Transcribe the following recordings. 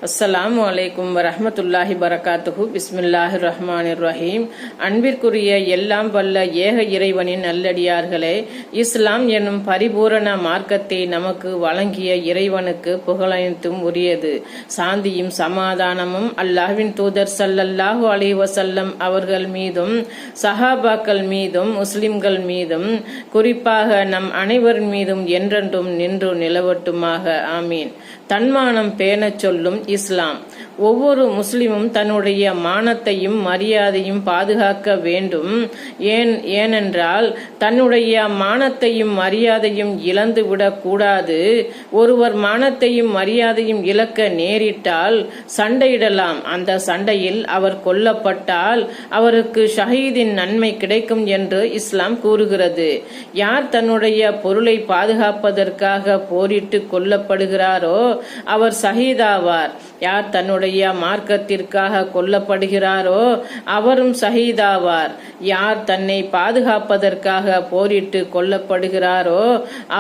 அஸ்ஸலாமு அலைக்கும் வரஹ்மத்துல்லாஹி பரகாத்துஹு. பிஸ்மில்லாஹிர் ரஹ்மானிர் ரஹீம். அன்பிற்குரிய எல்லாம் வல்ல ஏக இறைவனின் நல்லடியார்களே, இஸ்லாம் என்னும் பரிபூரண மார்க்கத்தை நமக்கு வழங்கிய இறைவனுக்கு புகழனைத்தும் உரியது. சாந்தியும் சமாதானமும் அல்லாஹ்வின் தூதர் ஸல்லல்லாஹு அலைஹி வஸல்லம் அவர்கள் மீதும் சஹாபாக்கள் மீதும் முஸ்லிம்கள் மீதும் குறிப்பாக நம் அனைவர் மீதும் என்றென்றும் நின்று நிலவட்டுமாக. ஆமீன். தன்மானம் பேணச் சொல்லும் இஸ்லாம். ஒவ்வொரு முஸ்லிமும் தன்னுடைய மானத்தையும் மரியாதையும் பாதுகாக்க வேண்டும். ஏனென்றால் தன்னுடைய மானத்தையும் மரியாதையும் இழந்து விடக்கூடாது. ஒருவர் மானத்தையும் மரியாதையும் இழக்க நேரிட்டால் சண்டையிடலாம். அந்த சண்டையில் அவர் கொல்லப்பட்டால் அவருக்கு ஷஹீதின் நன்மை கிடைக்கும் என்று இஸ்லாம் கூறுகிறது. யார் தன்னுடைய பொருளை பாதுகாப்பதற்காக போரிட்டு கொல்லப்படுகிறாரோ அவர் ஷஹீதாவார். யார் தன்னுடைய மார்க்கத்திற்காக கொல்லப்படுகிறாரோ அவரும் ஷஹீதாவார். யார் தன்னை பாதுகாப்பதற்காக போரிட்டு கொல்லப்படுகிறாரோ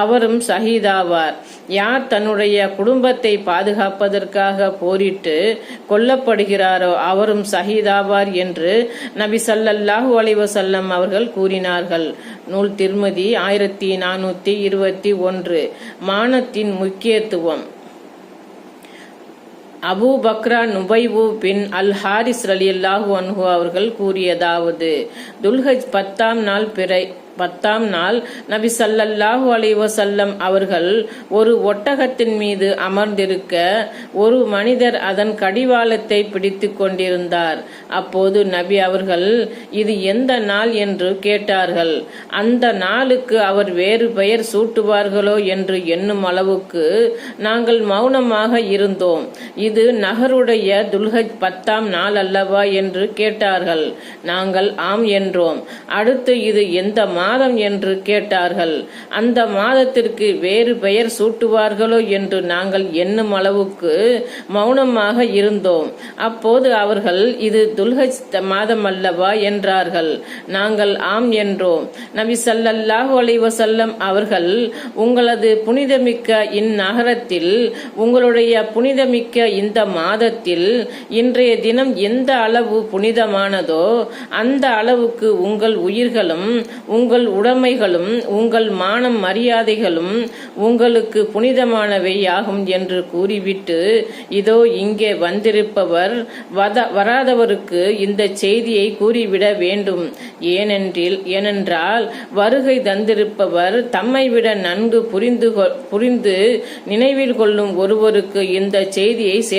அவரும் ஷஹீதாவார். யார் தன்னுடைய குடும்பத்தை பாதுகாப்பதற்காக போரிட்டு கொல்லப்படுகிறாரோ அவரும் ஷஹீதாவார் என்று நபி ஸல்லல்லாஹு அலைஹி வஸல்லம் அவர்கள் கூறினார்கள். நூல் திர்மிதி 1421. மானத்தின் முக்கியத்துவம். அபூ பக்ரா நுபைவு பின் அல் ஹாரிஸ் ரலியல்லாஹு அன்ஹு அவர்கள் கூறியதாவது, துல்ஹஜ் 10ஆம் நாள் நபி ஸல்லல்லாஹு அலைஹி வஸல்லம் அவர்கள் ஒரு ஒட்டகத்தின் மீது அமர்ந்திருக்க ஒரு மனிதர் அதன் கடிவாளத்தை பிடித்து கொண்டிருந்தார். அப்போது நபி அவர்கள் இது எந்த நாள் என்று கேட்டார்கள். அந்த நாளுக்கு அவர் வேறு பெயர் சூட்டுவார்களோ என்று எண்ணும் அளவுக்கு நாங்கள் மௌனமாக இருந்தோம். இது நகருடைய துல்ஹஜ் 10ஆம் நாள் அல்லவா என்று கேட்டார்கள். நாங்கள் ஆம் என்றோம். அடுத்து இது எந்த மாதம் என்று கேட்டார்கள். அந்த மாதத்திற்கு வேறு பெயர் சூட்டுவார்களோ என்று நாங்கள் எண்ணும் அளவுக்கு மௌனமாக இருந்தோம். அப்போது அவர்கள் இது துல்ஹஜ் மாதம் அல்லவா என்றார்கள். நாங்கள் ஆம் என்றோம். நபி ஸல்லல்லாஹு அலைஹி வஸல்லம் அவர்கள் உங்களது புனிதமிக்க இந்நகரத்தில் உங்களுடைய புனிதமிக்க இந்த மாதத்தில் இன்றைய தினம் எந்த அளவு புனிதமானதோ அந்த அளவுக்கு உங்கள் உயிர்களும் உங்கள் உடைமைகளும் உங்கள் மானம் மரியாதைகளும் உங்களுக்கு புனிதமானவை ஆகும் என்று கூறிவிட்டு இதோ இங்கே வந்திருப்பவர் வராதவருக்கு இந்த செய்தியை கூறிவிட வேண்டும். ஏனென்றால் வருகை தந்திருப்பவர் தம்மை விட நன்கு புரிந்து நினைவில் கொள்ளும் ஒருவருக்கு இந்த செய்தியை